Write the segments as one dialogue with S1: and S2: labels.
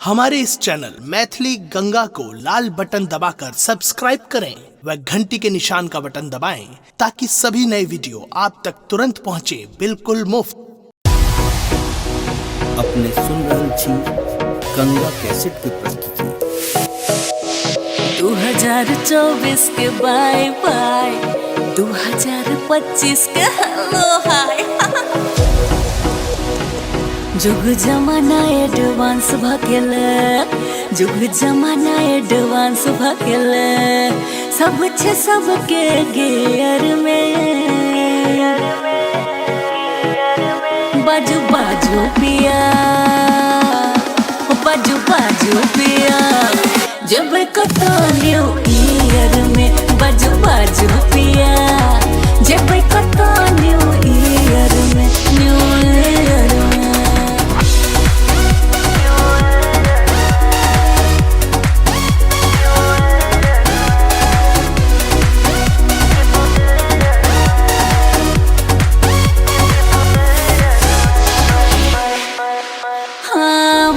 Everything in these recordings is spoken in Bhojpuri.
S1: हमारे इस चैनल मैथिली गंगा को लाल बटन दबाकर सब्सक्राइब करें व घंटी के निशान का बटन दबाएं ताकि सभी नए वीडियो आप तक तुरंत पहुंचे बिल्कुल मुफ्त।
S2: अपने सुन रहल छी गंगा कैसेट की प्रस्तुति
S3: 2024 के बाय बाय 2025 के हेलो हाय जुग जमाना एडवांस भगेल जुग जमाना एडवांस भगेल सब छे सबके गियर में बाजू बाजू पिया बाजू बाजू पिया जब कतो न्यू ईयर में बाजू बाजू पिया जब कतो न्यू ईयर में न्यू ईयर में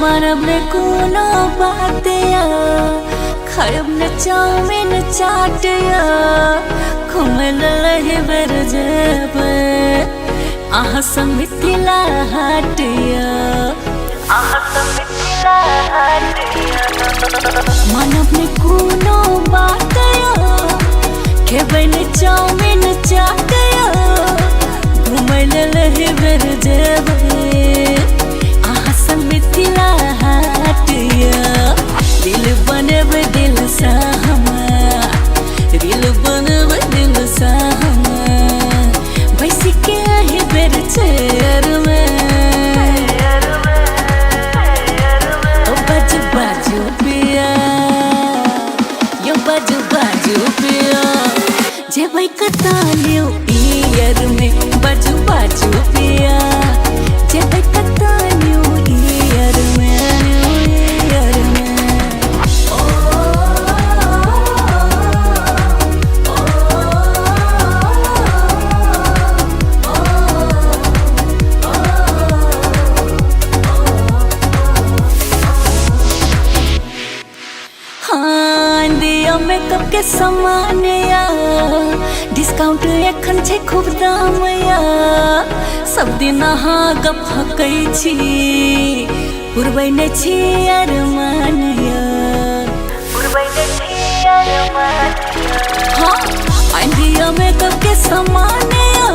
S3: मानव ने कोनो बातिया खायब न चाउमीन चाटिया घुमल रहे बेर जेब आहा संग मिथिला हाटिया मानव ने कोनो बातिया खेबै न चाउमीन चाटिया घुमल रहे बेर जेब मिथिला हाटिया दिल बनब दिल साहमा दिल बनब दिल साहमा बैस के आहे बेर चेयर में ओ बाजू बाजू पिया यो बाजू बाजू पिया जेबै कता न्यू ईयर में बाजू बाजू पिया जेबै कता न्यू ईयर में मेकअप के सामान या डिस्काउंट एखन छै खूब दाम या सब दिन अहाँ गप हकै छी पुरबै नै छी अरमान या पुरबै नै छी अरमान हाँ इंडिया मेकअप के सामान या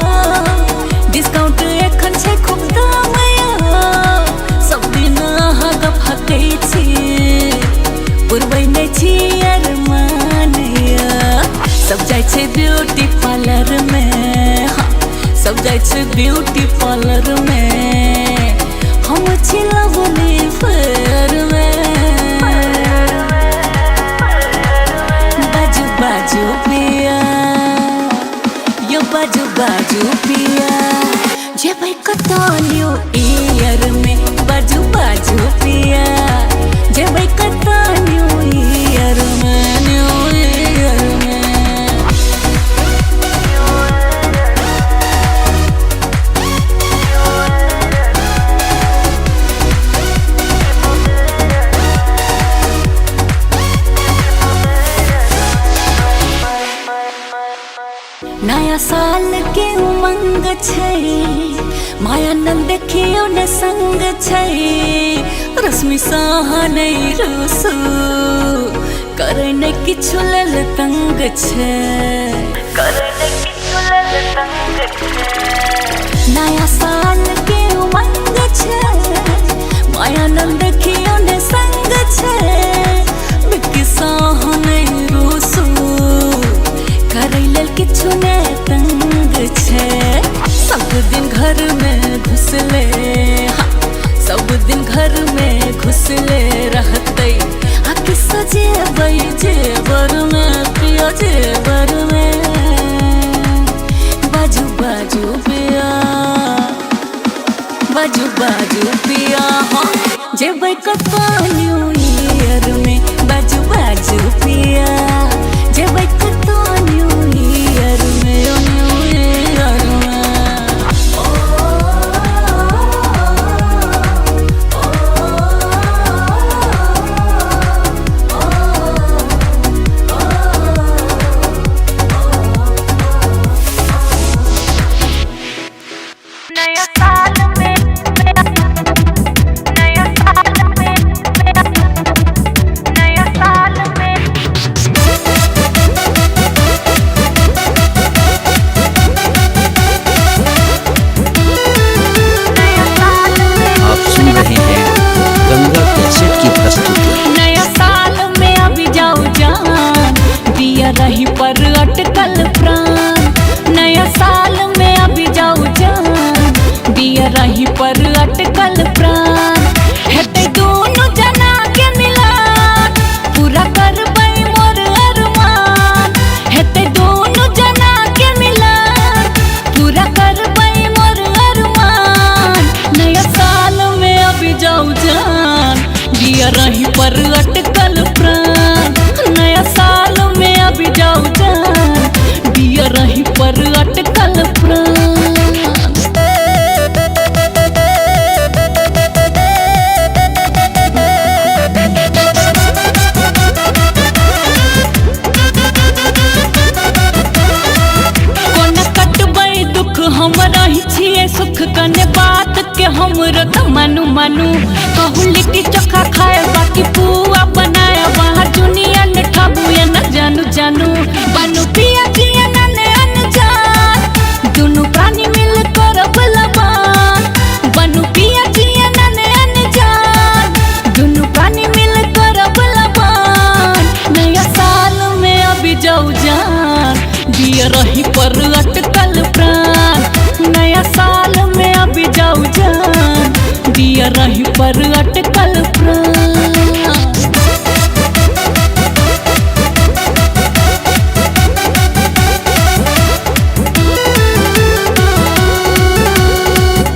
S3: डिस्काउंट एखन छै खूब दाम या सब दिन अहाँ गप हकै छी पुरबै नै छी अरमान या सब जाय छै ब्यूटी पार्लर में हाँ, सब जाय छै ब्यूटी पार्लर में हम छी लवली फेयर में बाजू बाजू पिया यो बाजू बाजू पिया जेबै कतो न्यू ईयर में बाजू बाजू पिया जेबै कतो न्यू ईयर में न्यू ईयर में नया साल के उमंग छै माया नंद देखियो ने संग छै रश्मि साहा नै रुसु करे नै किछु लेल तंग छै करे नै किछु लेल तंग छै नया साल के उमंग छै माया नंद देखियो ने संग छै बिक्की साहा नै रुसु करे लेल किछु ने तंग छै सब दिन घर में घुसले हाँ, सब दिन घर में घुसले रहते आके सजेबै जेवर में पिया जेवर में बाजू बाजू पिया बाजू बाजू पिया हाँ जेबै कतो न्यू ईयर में बाजू बाजू पिया जेबै कतो न्यू ईयर में न्यू ईयर में रही पर अटकल प्राण, नया साल में अभी जाओ जान, दिया रही पर अटकल प्राण। हमरा ही छिए सुख कने बात के हमरो त मानू मानू, कहू लिट्टी चोखा खाए बाकी पुआ बनाए, वहाँ दुनिया ने ठाबू या न जानू जानू, बानू पिया जिया नने अनजान, दोनों प्राणी मिल कर बलवान, बानू पिया जिया नने अनजान, दोनों प्राणी मिल कर बलवान, नया साल में अभी जाऊ जान, दिया रही पर अटकल प्राण, नया साल में अभी जाऊ जान, दिया रही पर अटकल प्राण।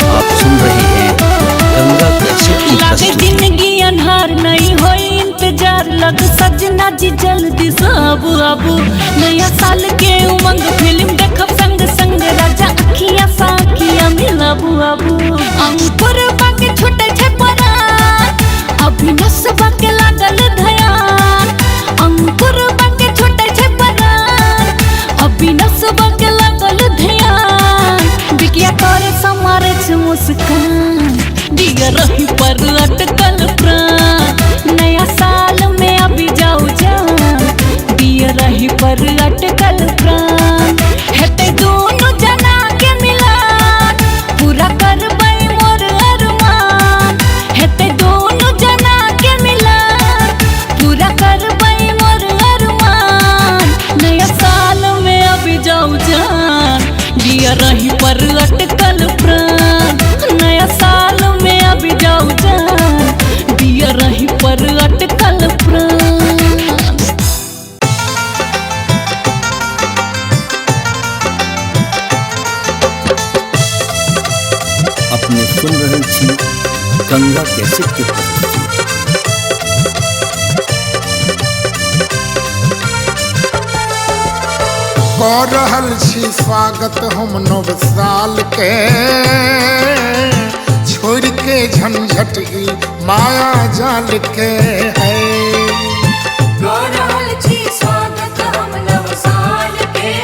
S2: आप सुन रहे हैं गंगा कैसेट की
S3: लागे
S2: प्रस्तुति।
S3: जिंदगी अन्हार नहीं हो इंतजार, लग सजना जी जल्दी सब आबू, नया साल के उमंग फिल्म देखब संग संग, राजा अखिया साखिया मिलाबू आबू, अंकुर बाके छूटे छे परान, अभिनस बाके लागल ध्यान, अंकुर बाके छूटे छे परान, अभिनस बाके लागल ध्यान, बिकिया करे समारे छे मुस्कान, दिया रही पर अटकल प्राण, नया साल में अभी जाऊ जान, दिया रही पर अटकल प्राण, हेते दोनों जना के मिलान, पूरा करबै मोर अरमान, हेते दोनों जना के मिलान, पूरा करबै मोर अरमान, नया साल में अभी जाऊ जान, दिया रही पर अटकल प्राण, नया साल में अभी जाऊ जान, दिया रही पर अटकल प्राण।
S2: अपने सुन रहे छी गंगा कैसेट की प्रस्तुति।
S4: कर रहल छी स्वागत हम नव साल के, छोड़ के झंझट ई माया जाल के है।
S3: कर रहल छी स्वागत हम नव साल के,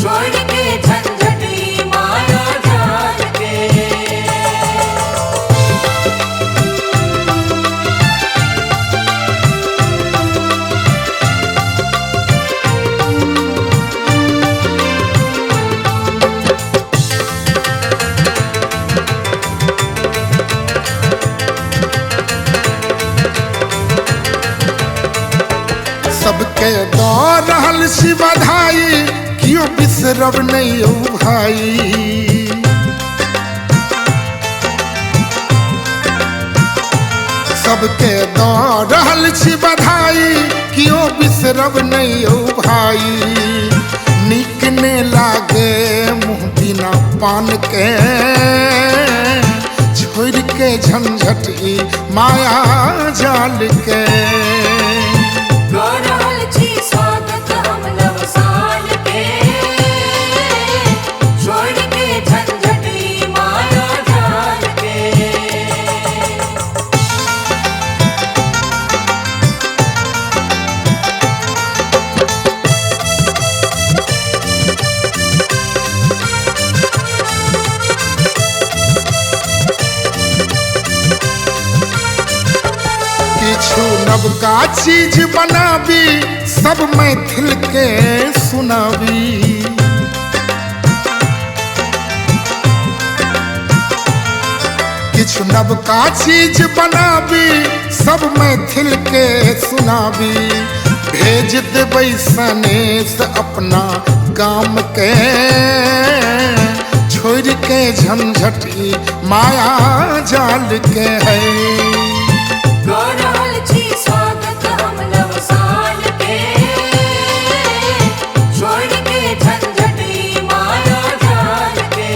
S3: छोड़ के झंझट ई माया जाल के।
S4: सबके दऽ रहल छी बधाई, क्यों बिसरब नहीं ओ भाई। सबके दऽ रहल छी बधाई, क्यों बिसरब नहीं ओ भाई। नीक ने लागे मुँह बिना पान के, छोड़ के झंझट ई माया जाल के।
S3: कर रहल छी स्वागत हम नव साल के, छोड़ के झंझट ई माया जाल के।
S4: किछु नवका चीज बनाबी, सब मैथिल के सुनाबी। किछु नवका चीज बनाबी, सब मैथिल के सुनाबी। भेज देबै सनेश अपना गाम के, छोड़ के झंझट ई माया जाल के है।
S3: कर रहल छी स्वागत हम नव साल के, छोड़ के झंझट ई माया जाल के।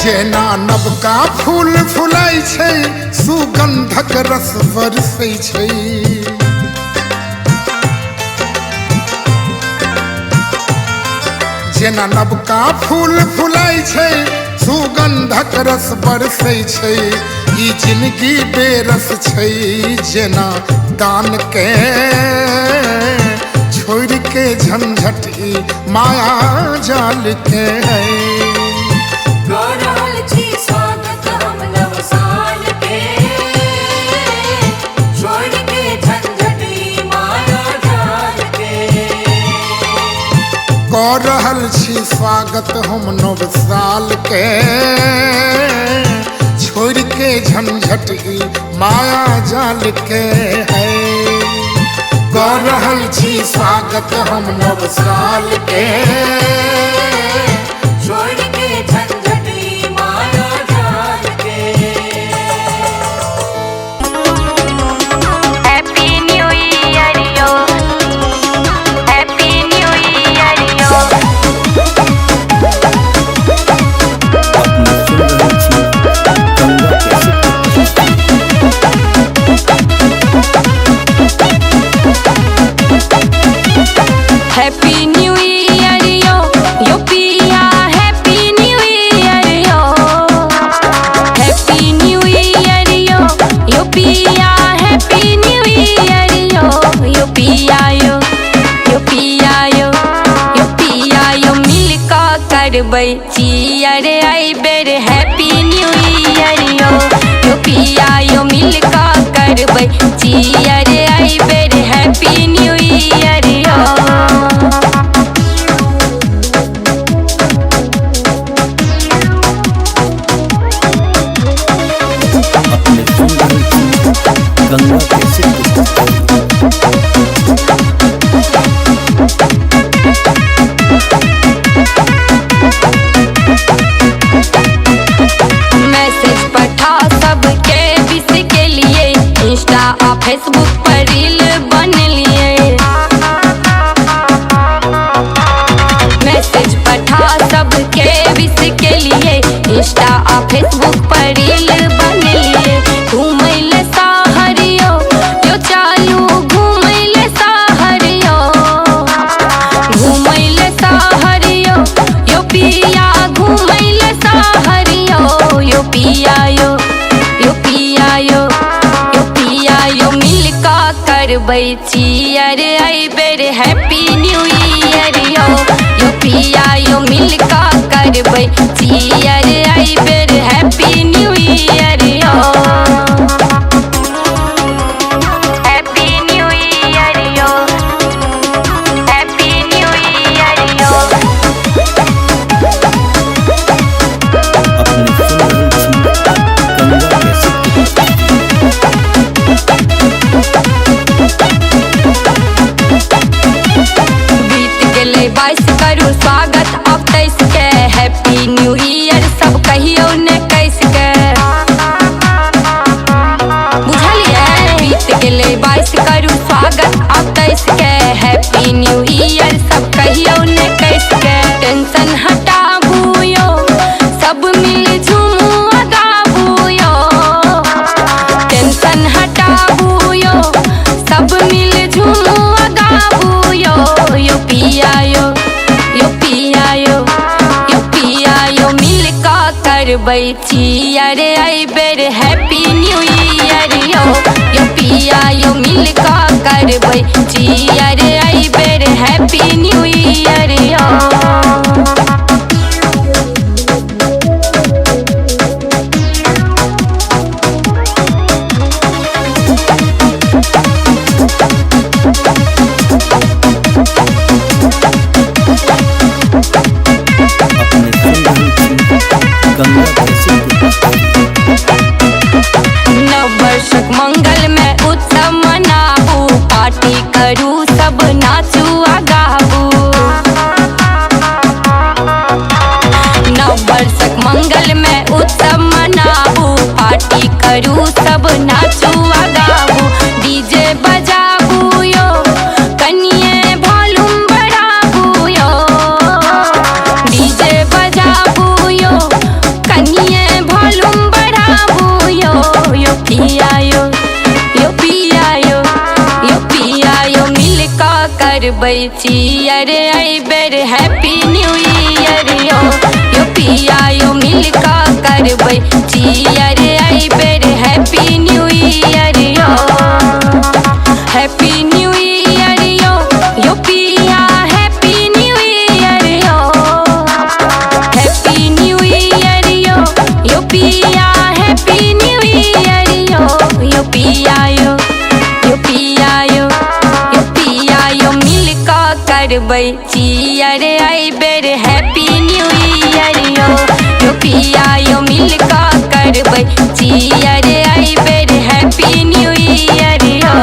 S4: जेना नवका फूल फुलाइ छै सुगंधक रस बरसै छै जेना नवका फूल फुलाइ छै सुगंधक रस बरसै छै ई जिंदगी बेरस छै जेना दान के छोड़ के झंझट ई माया जाल के कर रहल छी स्वागत हम नव साल के छोड़ के झंझट ई माया जाल के है कर रहल छी स्वागत हम नव साल के छोड़ के झंझट ई माया जाल के
S5: हैप्पी न्यू ईयर यो हैप्पी न्यू ईयर यो
S3: हैप्पी न्यू ईयर यो यो पिया हैप्पी न्यू ईयर यो हैप्पी न्यू ईयर यो यो पिया हैप्पी न्यू ईयर यो यो पिया यो यो पिया यो यो पिया यो मिलका करबै चियर आई बेर हैप्पी न्यू ईयर यो यो पिया यो मिलका करबै चियर आई बेर हैप्पी न्यू ईयर यो
S2: अपने सुन रहे छी गंगा कैसेट
S3: मैसेज पठा सबके विश के लिए इंस्टा और फेसबुक पर रील बन लिए मैसेज पठा सबके विश के लिए इंस्टा और फेसबुक पर रील बन लिए घूमैले सहरियो यो चालू घूमैले सहरियो घूमैले सहरियो यो पिया घूमैले सहरियो यो पिया यो यो पिया यो यो पिया यो मिलका करबै चियर आई बेर हैप्पी न्यू ईयर यो यो पिया यो मिलका करबै चियर आई बेर हैप्पी न्यू ईयर यो
S5: हैप्पी न्यू ईयर यो हैप्पी न्यू ईयर यो
S2: अपने सुन रहे छी गंगा कैसेट
S3: बीत गेले 22 करू स्वागत अब 23 के हैप्पी न्यू ईयर सब कहियो ने कैस के बुझलिए बीत गेले 22 करू स्वागत अब 23 के हैप्पी न्यू ईयर सब कहियो ने कैस के टेंशन हटाबू यो सब मिल झूमू गाबू यो टेंशन हटाबू यो सब मिल झूमू गाबू यो यो पिया यो यो पिया यो यो पिया यो मिलका करबै चियर आई बेर हैप्पी न्यू ईयर यो यो पिया यो मिलका करबै चियर आई बेर हैप्पी न्यू ईयर यो
S2: अपने सुन रहे छी गंगा कैसेट
S3: नववर्षक मंगल में उत्सव मनाबू पार्टी करू सब नाचू आ गाबू नववर्षक मंगल में उत्सव मनाबू पार्टी करू सब नाचू आ गाबू डीजे बजाबू यो कनिए वॉल्यूम बढ़ाबू यो डीजे बजाबू यो कनिए
S5: करबै चियर आई बेर हैप्पी न्यू ईयर यो यो पिया यो मिलका करबै चियर आई बेर हैप्पी न्यू ईयर यो हैप्पी न्यू ईयर यो यो पिया हैप्पी न्यू ईयर यो हैप्पी न्यू ईयर यो यो पिया हैप्पी न्यू ईयर यो यो पिया यो यो पिया यो यो पिया यो मिलका करबै चियर आई बेर हैप्पी न्यू ईयर यो यो पिया यो मिलका करबै चियर आई बेर हैप्पी न्यू ईयर यो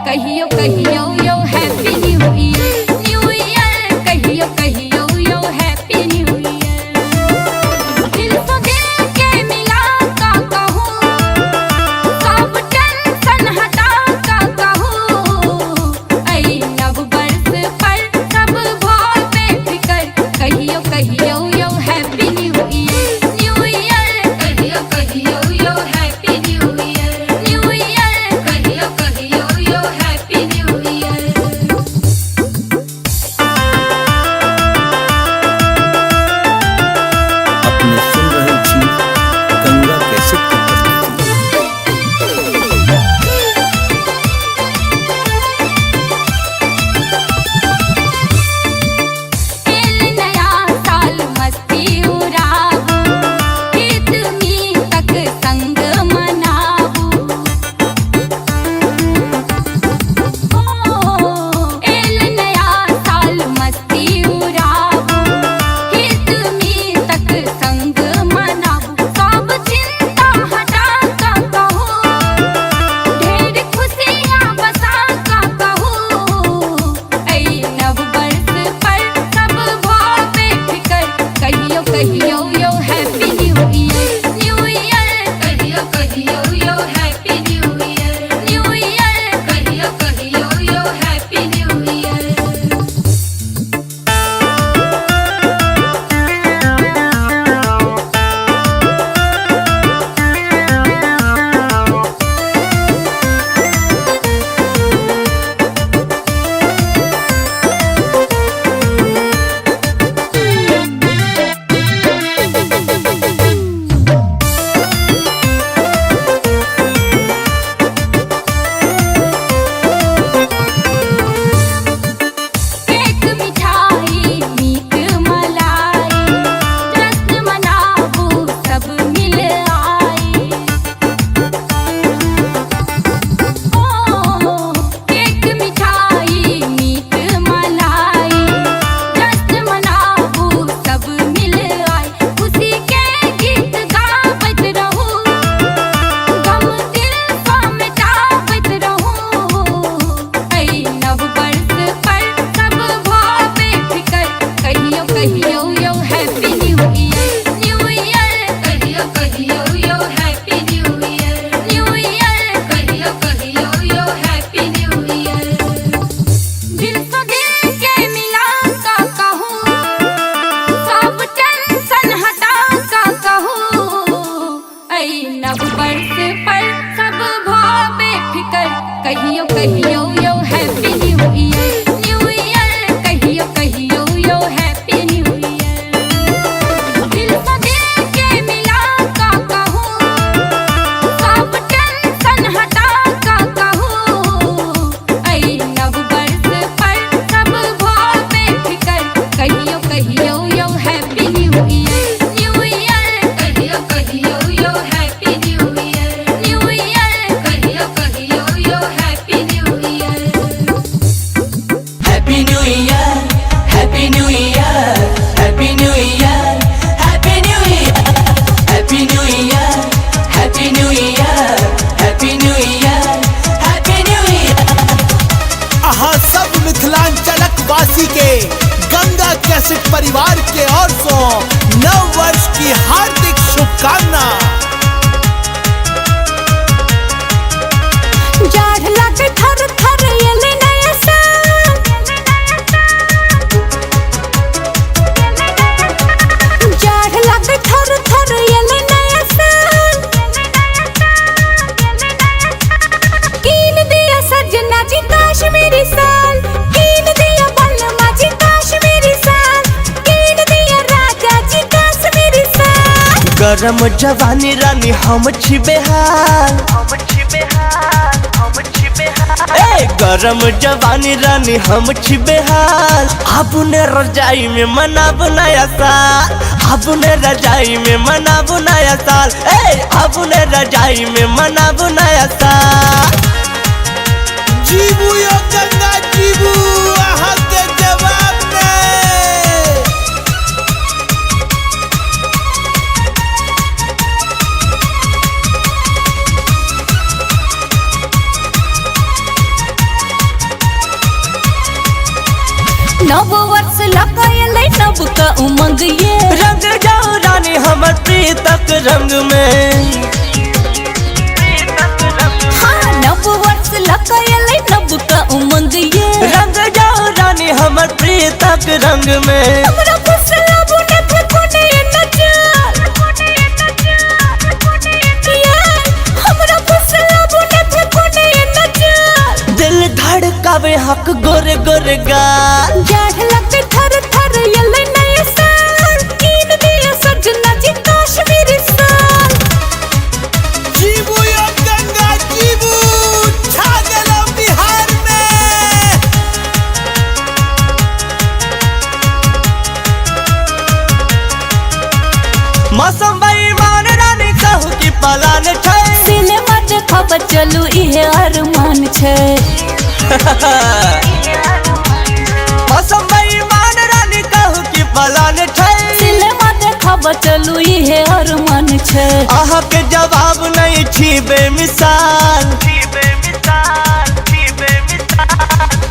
S5: कहियो कहियो यो हैप्पी न्यू ईयर कहियो कहियो यो हैप्पी न्यू ईयर दिल से दिल के मिला का कहूँ सब टेंशन हटा का कहूँ आई नव बरस पर सब भाव बेफिकर कहियो कहियो यो हैप्पी न्यू ईयर कहियो कहियो यो हैप्पी न्यू ईयर कहियो कहियो यो हैप्पी न्यू ईयर
S2: अपने सुन रहे छी गंगा कैसेट की प्रस्तुति।
S5: नया साल मस्ती उड़ाबू गीत मी तक संग मनाबू एल नया साल मस्ती उड़ाबू गीत मी तक संग मनाबू सब चिंता हटा का कहूँ ढेर खुशियाँ बसा का कहूँ ऐ नव बरस पर सब भाव बेफिकर कहियो कहियो यो हैप्पी न्यू ईयर कहियो कहियो यो हैप्पी न्यू ईयर कहियो कहियो यो हैप्पी न्यू ईयर केक मिठाई मीठ मलाई जश्न मनाबू सब मिल आई केक मिठाई मीठ मलाई जश्न मनाबू सब मिल आई खुशी के गीत गावत रहू गम दिल से मिटावत रहू ऐ नव बरस पर सब भाव बेफिकर कहियो कहियो यो हैप्पी न्यू ईयर कहियो कहियो यो हैप्पी न्यू ईयर कहियो कहियो यो हैप्पी न्यू ईयर दिल से दिल के मिला का कहूँ सब टेंशन हटा का कहूँ ऐ नव बरस पर सब भाव बेफिकर कहियो कहियो यो हैप्पी न्यू ईयर कहियो कहियो यो हैप्पी न्यू ईयर दिल से दिल के मिला का कहूँ सब टेंशन हटा का कहूँ ऐ नव बरस पर सब भाव बेफिकर कहियो कहियो यो हैप्पी न्यू ईयर कहियो कहियो यो हैप्पी न्यू ईयर कहियो कहियो यो हैप्पी न्यू ईयर
S6: गरम जवानी रानी हम छी बेहाल ए गरम जवानी रानी हम छी बेहाल अपने रजाई में मनाब नया साल अपने रजाई में मनाब नया साल ए अपने रजाई में मनाब नया साल।
S2: जीबू यो गंगा जीबू अहाँ के जवाब में।
S3: नव वर्ष लगायले नव का उमंग ये
S6: रंग जाओ रानी हमर प्रीतक रंग में।
S3: हाँ नव वर्ष लगायले नव का उमंग ये
S6: रंग जाओ रानी हमर प्रीतक रंग में।
S3: हमरा फसला बुने फकोने नचल हमरा फसला बुने फकोने नचल
S6: दिल धड़कावे हक गोरे गोरे गाल
S3: जाढ़ लगते थर थर यले नए साल कीन दिया सजना जी कश्मीरी साल।
S2: जीबू यो गंगा जीबू छा गेलो बिहार में।
S6: मौसम बेईमान रानी कहू की पलान छै
S3: सिनेमा देखब चलू इहे अरमान छै।
S6: मौसम बेईमान रानी कहू की पलान छै
S3: सिनेमा देखब चलू इहे अरमान छै।
S6: अहाँ के जवाब नहीं छी बेमिसाल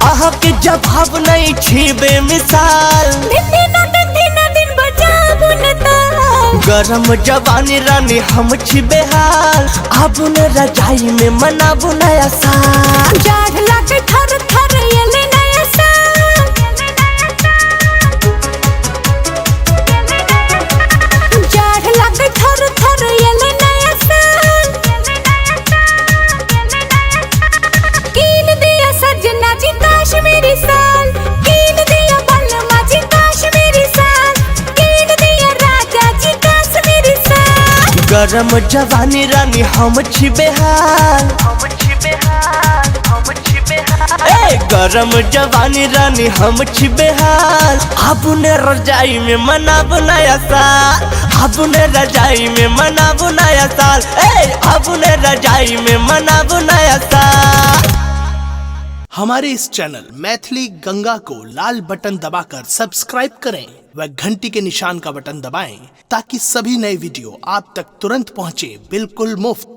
S6: अहाँ के जवाब नहीं छी बेमिसाल।
S3: दिन बजाबू न ताल
S6: गरम जवानी रानी हम छी बेहाल अपने रजाई में मनाबू नया साल।
S3: जाढ़ लागे थर थर यले नया साल जाढ़ लागे थर थर यले नया साल कीन दिया सजना जी कश्मीरी साल कीन दिया बलमा जी कश्मीरी साल कीन दिया राजा जी कश्मीरी साल।
S6: गरम जवानी रानी हम छी बेहाल ए गरम जवानी रानी हम छी बेहाल अपने रजाई में मनाब नया साल अपने रजाई में मनाब नया साल ए अपने रजाई में मनाब नया साल।
S1: हमारे इस चैनल मैथिली गंगा को लाल बटन दबाकर सब्सक्राइब करें व घंटी के निशान का बटन दबाएं ताकि सभी नए वीडियो आप तक तुरंत पहुंचे बिल्कुल मुफ्त।